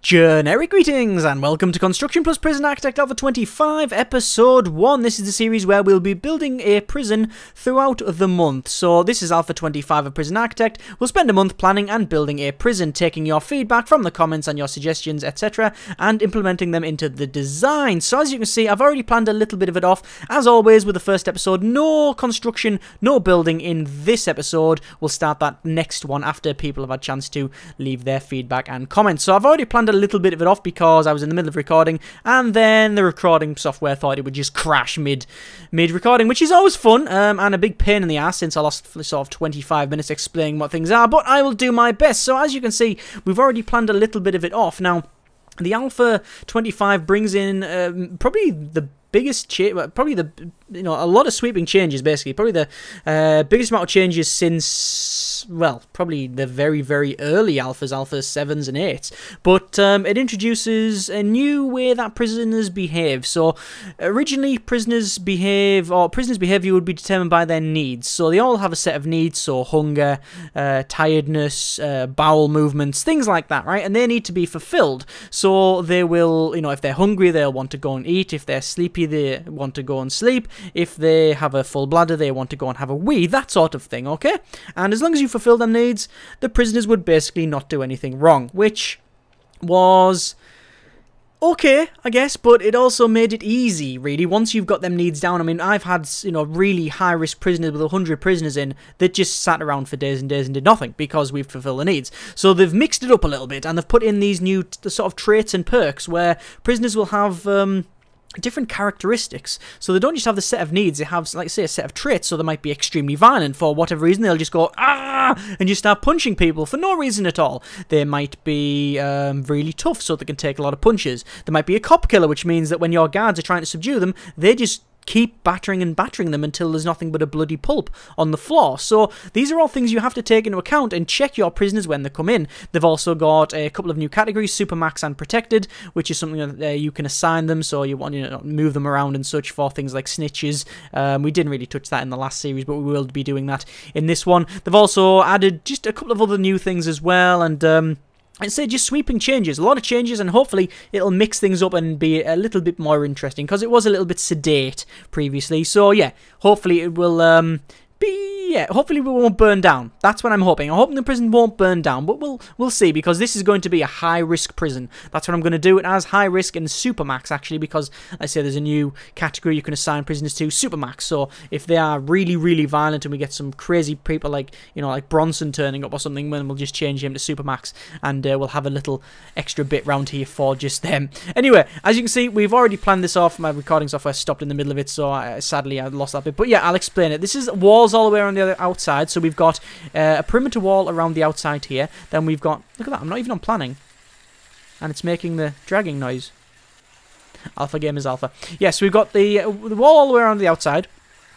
Generic greetings and welcome to Construction Plus Prison Architect Alpha 25 Episode 1. This is the series where we'll be building a prison throughout the month. So this is Alpha 25 of Prison Architect. We'll spend a month planning and building a prison, taking your feedback from the comments and your suggestions, etc. and implementing them into the design. So as you can see, I've already planned a little bit of it off. As always with the first episode, no construction, no building in this episode. We'll start that next one after people have had a chance to leave their feedback and comments. So I've already planned a little bit of it off because I was in the middle of recording and then the recording software thought it would just crash mid-recording, which is always fun and a big pain in the ass since I lost sort of 25 minutes explaining what things are, but I will do my best. So as you can see, we've already planned a little bit of it off. Now, the Alpha 25 brings in probably the biggest change, probably a lot of sweeping changes, basically. Probably the biggest amount of changes since, well, probably the very, very early Alphas, Alpha 7s and 8s. But it introduces a new way that prisoners behave. So originally prisoners' behavior would be determined by their needs. So they all have a set of needs, so hunger, tiredness, bowel movements, things like that, right? And they need to be fulfilled. So they will, if they're hungry, they'll want to go and eat. If they're sleepy, they want to go and sleep. If they have a full bladder, they want to go and have a wee, that sort of thing, okay? And as long as you fulfill them needs, the prisoners would basically not do anything wrong, which was okay, I guess, but it also made it easy, really, once you've got them needs down. I mean, I've had, really high-risk prisoners with 100 prisoners in that just sat around for days and days and did nothing because we've fulfilled the needs. So they've mixed it up a little bit, and they've put in these new sort of traits and perks where prisoners will have different characteristics. So they don't just have the set of needs, they have, like, say, a set of traits. So they might be extremely violent for whatever reason. They'll just go, ah, and just start punching people for no reason at all. They might be really tough, so they can take a lot of punches. There might be a cop killer, which means that when your guards are trying to subdue them, they just keep battering and battering them until there's nothing but a bloody pulp on the floor. So these are all things you have to take into account and check your prisoners when they come in. They've also got a couple of new categories, Supermax and Protected, which is something that you can assign them, so you want to move them around and such for things like snitches. We didn't really touch that in the last series, but we will be doing that in this one. They've also added just a couple of other new things as well, and I'd say just sweeping changes, a lot of changes, and hopefully it'll mix things up and be a little bit more interesting, because it was a little bit sedate previously. So yeah, hopefully it will hopefully we won't burn down. That's what I'm hoping. I'm hoping the prison won't burn down, but we'll see, because this is going to be a high-risk prison. That's what I'm going to do it as, high-risk and Supermax, actually, because I say there's a new category you can assign prisoners to, Supermax. So if they are really, really violent and we get some crazy people like, like Bronson turning up or something, then we'll just change him to Supermax, and we'll have a little extra bit round here for just them. Anyway, as you can see, we've already planned this off. My recording software stopped in the middle of it, so sadly I lost that bit. But yeah, I'll explain it. This is walls all the way around the other outside, so we've got a perimeter wall around the outside here. Then we've got, look at that, I'm not even on planning, and it's making the dragging noise. Alpha game is alpha. Yes, we've got the wall all the way around the outside,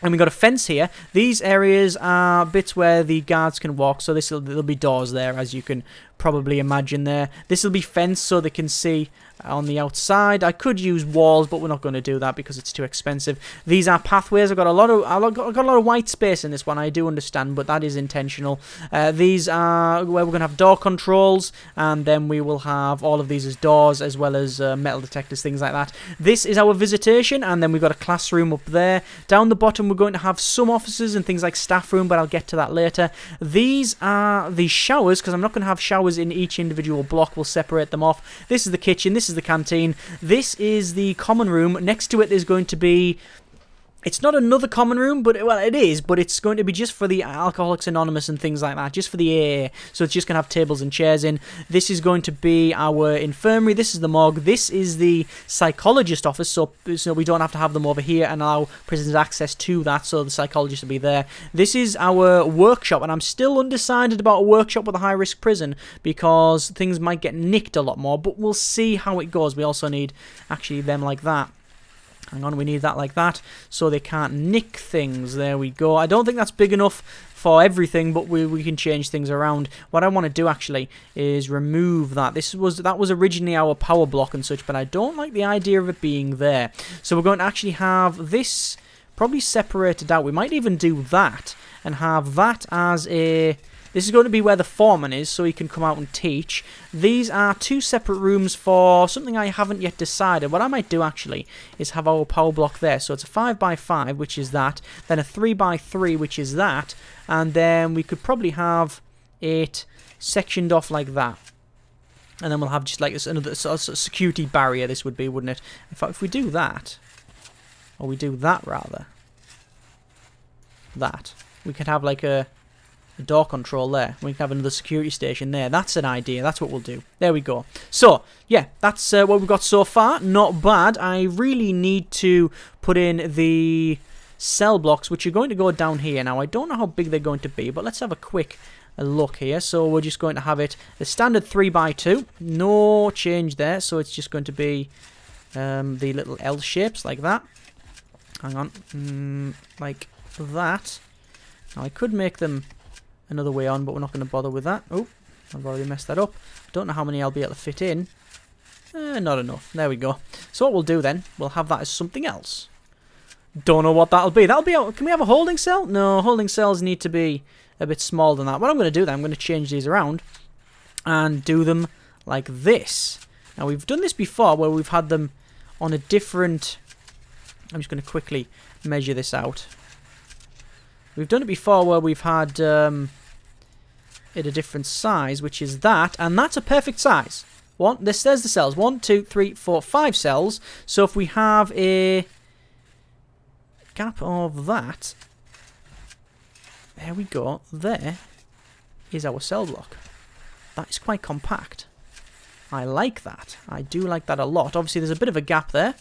and we've got a fence here. These areas are bits where the guards can walk, so there'll be doors there, as you can probably imagine there. This will be fenced so they can see on the outside. I could use walls, but we're not going to do that because it's too expensive. These are pathways. I've got a lot of white space in this one, I do understand, but that is intentional. These are where we're going to have door controls, and then we will have all of these as doors, as well as metal detectors, things like that. This is our visitation, and then we've got a classroom up there. Down the bottom we're going to have some offices and things like staff room, but I'll get to that later. These are the showers, because I'm not going to have showers in each individual block. We'll separate them off. This is the kitchen, this is the canteen, this is the common room. Next to it is going to be, it's not another common room, but, well, it is, but it's going to be just for the Alcoholics Anonymous and things like that, just for the AA. So it's just going to have tables and chairs in. This is going to be our infirmary. This is the morgue. This is the psychologist office, so we don't have to have them over here and allow prisoners access to that, so the psychologist will be there. This is our workshop, and I'm still undecided about a workshop with a high-risk prison, because things might get nicked a lot more, but we'll see how it goes. We also need, actually, them like that. Hang on, we need that like that, so they can't nick things. There we go. I don't think that's big enough for everything, but we can change things around. What I want to do, actually, is remove that. That was originally our power block and such, but I don't like the idea of it being there. So we're going to actually have this probably separated out. We might even do that, and have that as a This is going to be where the foreman is, so he can come out and teach. These are 2 separate rooms for something I haven't yet decided. What I might do, actually, is have our power block there. So it's a 5x5, which is that. Then a 3x3, which is that. And then we could probably have it sectioned off like that. And then we'll have just like this, another sort of security barrier, this would be, wouldn't it? In fact, if we do that, or we do that, rather, that, we could have like a door control there. We can have another security station there. That's an idea. That's what we'll do. There we go. So, yeah, that's what we've got so far. Not bad. I really need to put in the cell blocks, which are going to go down here. Now, I don't know how big they're going to be, but let's have a quick look here. So we're just going to have it the standard 3x2. No change there. So it's just going to be the little L shapes like that. Hang on. Like that. Now, I could make them another way on, but we're not going to bother with that. Oh, I've already messed that up. Don't know how many I'll be able to fit in. Not enough. There we go. So what we'll do then, we'll have that as something else. Don't know what that'll be. That'll be... Can we have a holding cell? No, holding cells need to be a bit smaller than that. What I'm going to do then, I'm going to change these around and do them like this. Now, we've done this before where we've had them on a different... I'm just going to quickly measure this out. We've done it before where we've had it a different size, which is that, and that's a perfect size. There's the cells. 1, 2, 3, 4, 5 cells. So if we have a gap of that, there we go. There is our cell block. That is quite compact. I like that. I do like that a lot. Obviously, there's a bit of a gap there,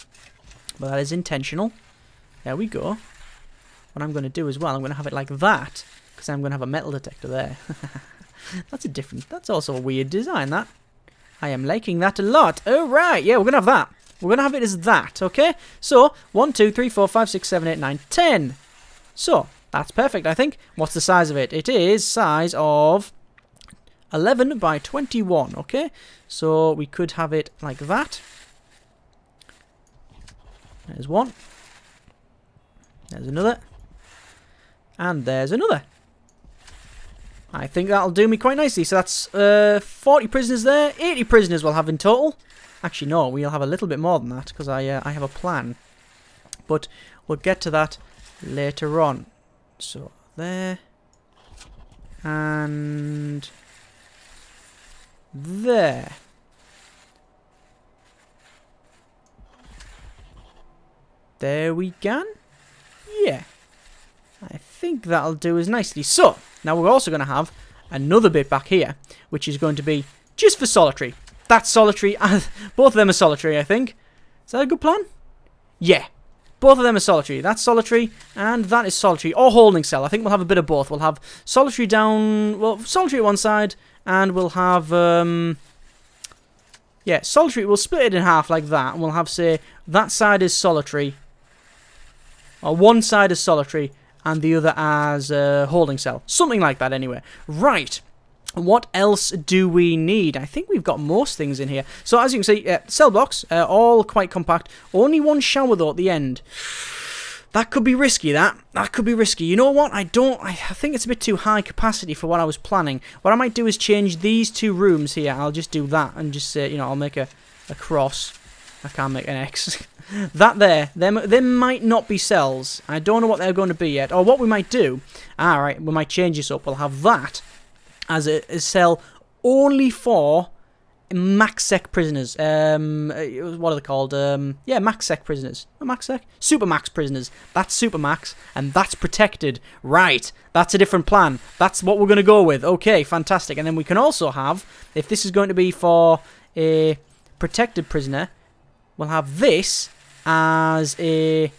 but that is intentional. There we go. What I'm going to do as well, I'm going to have it like that, because I'm going to have a metal detector there. That's also a weird design, that. I am liking that a lot. Alright, yeah, we're going to have that. We're going to have it as that, okay? So, 1, 2, 3, 4, 5, 6, 7, 8, 9, 10. So, that's perfect, I think. What's the size of it? It is size of 11 by 21, okay? So, we could have it like that. There's one. There's another. And there's another. I think that'll do me quite nicely. So that's 40 prisoners there. 80 prisoners we'll have in total. Actually, no, we'll have a little bit more than that because I have a plan. But we'll get to that later on. So, there. And there. There we go. Yeah. I think that'll do us nicely. So, now we're also going to have another bit back here, which is going to be just for solitary. That's solitary. Both of them are solitary, I think. Is that a good plan? Yeah. Both of them are solitary. That's solitary, and that is solitary. Or holding cell. I think we'll have a bit of both. We'll have solitary down... Well, solitary at one side, and we'll have... yeah, solitary. We'll split it in half like that, and we'll have, say, that side is solitary. Or one side is solitary, and the other as a holding cell. Something like that, anyway. Right. What else do we need? I think we've got most things in here. So, as you can see, cell blocks, all quite compact. Only one shower, though, at the end. That could be risky, that. That could be risky. You know what? I think it's a bit too high capacity for what I was planning. What I might do is change these 2 rooms here. I'll just do that and just say, you know, I'll make a cross. I can't make an X. That there, they might not be cells. I don't know what they're going to be yet. Or what we might do, alright, we might change this up. We'll have that as a cell only for MaxSec prisoners. What are they called? Yeah, MaxSec prisoners. MaxSec? Supermax prisoners. That's Supermax, and that's protected. Right, that's a different plan. That's what we're going to go with. Okay, fantastic. And then we can also have, if this is going to be for a protected prisoner, we'll have this as a...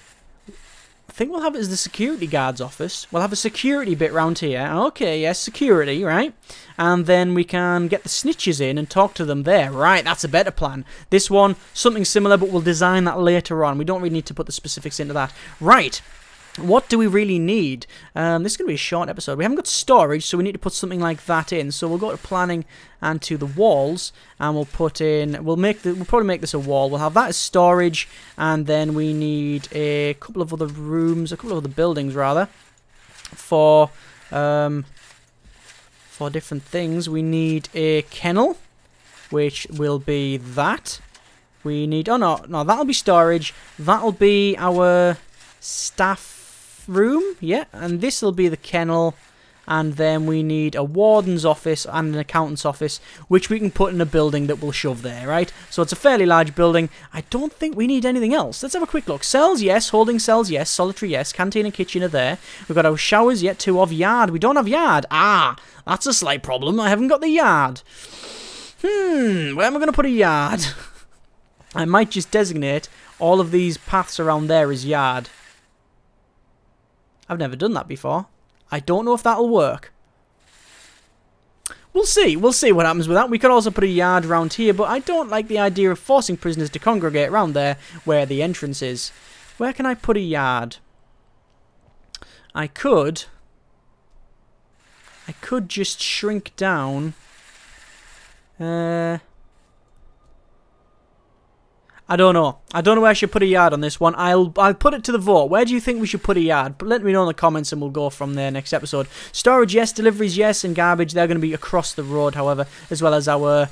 I think we'll have it as the security guard's office. We'll have a security bit round here. Okay, yes, security, right? And then we can get the snitches in and talk to them there. Right, that's a better plan. This one, something similar, but we'll design that later on. We don't really need to put the specifics into that. Right. What do we really need? This is going to be a short episode. We haven't got storage, so we need to put something like that in. So we'll go to planning and to the walls, and we'll put in... We'll probably make this a wall. We'll have that as storage, and then we need a couple of other rooms, a couple of other buildings rather, for for different things. We need a kennel, which will be that. We need... Oh, no, that'll be storage. That'll be our staff room. Yeah, and this will be the kennel. And then we need a warden's office and an accountant's office, which we can put in a building that we'll shove there, right? So it's a fairly large building. I don't think we need anything else. Let's have a quick look. Cells, yes. Holding cells, yes. Solitary, yes. Canteen and kitchen are there. We've got our showers, yet 2 of yard. We don't have yard. Ah, that's a slight problem. I haven't got the yard. Where am I going to put a yard? I might just designate all of these paths around there as yard. I've never done that before. I don't know if that'll work. We'll see. We'll see what happens with that. We could also put a yard around here, but I don't like the idea of forcing prisoners to congregate around there where the entrance is. Where can I put a yard? I could just shrink down. I don't know. I don't know where I should put a yard on this one. I'll put it to the vote. Where do you think we should put a yard? But let me know in the comments and we'll go from there next episode. Storage, yes. Deliveries, yes. And garbage, they're going to be across the road, however, as well as our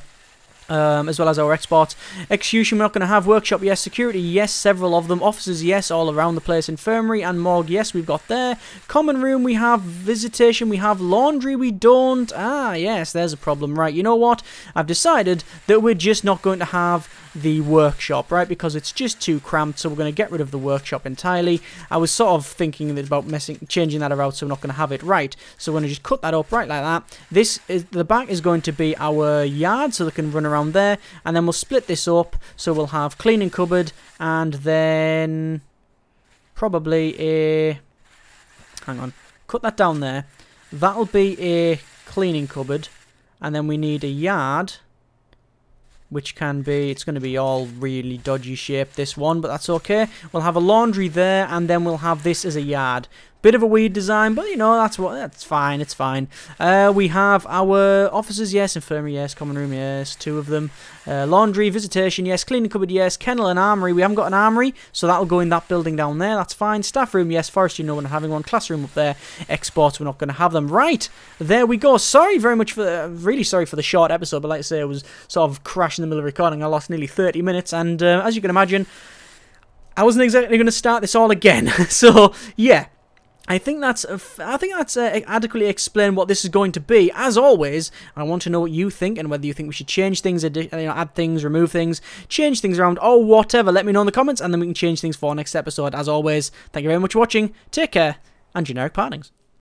exports. Execution, we're not going to have. Workshop, yes. Security, yes. Several of them. Officers, yes. All around the place. Infirmary and morgue, yes. We've got there. Common room, we have. Visitation, we have. Laundry, we don't. Ah, yes. There's a problem. Right, you know what? I've decided that we're just not going to have the workshop, right? Because it's just too cramped, so we're going to get rid of the workshop entirely. I was sort of thinking about changing that around, so we're not going to have it. Right, so we're going to just cut that up right like that. The back is going to be our yard, so they can run around there, and then we'll split this up, so we'll have cleaning cupboard, and then probably a... Hang on, cut that down there. That'll be a cleaning cupboard, and then we need a yard, which can be, it's going to be all really dodgy shape, this one, but that's okay. We'll have a laundry there, and then we'll have this as a yard. Bit of a weird design, but you know, that's fine, it's fine. We have our officers, yes. Infirmary, yes. Common room, yes. 2 of them. Laundry, visitation, yes. Cleaning cupboard, yes. Kennel and armory. We haven't got an armory, so that'll go in that building down there. That's fine. Staff room, yes. Forestry, no, we're not having one. Classroom up there. Exports, we're not going to have them. Right, there we go. Sorry very much for really sorry for the short episode, but like I say, I was sort of crashing in the middle of recording. I lost nearly 30 minutes, and as you can imagine, I wasn't exactly going to start this all again. So yeah. I think that's adequately explained what this is going to be. As always, I want to know what you think and whether you think we should change things, add things, remove things, change things around, or whatever. Let me know in the comments, and then we can change things for next episode. As always, thank you very much for watching. Take care, and generic partings.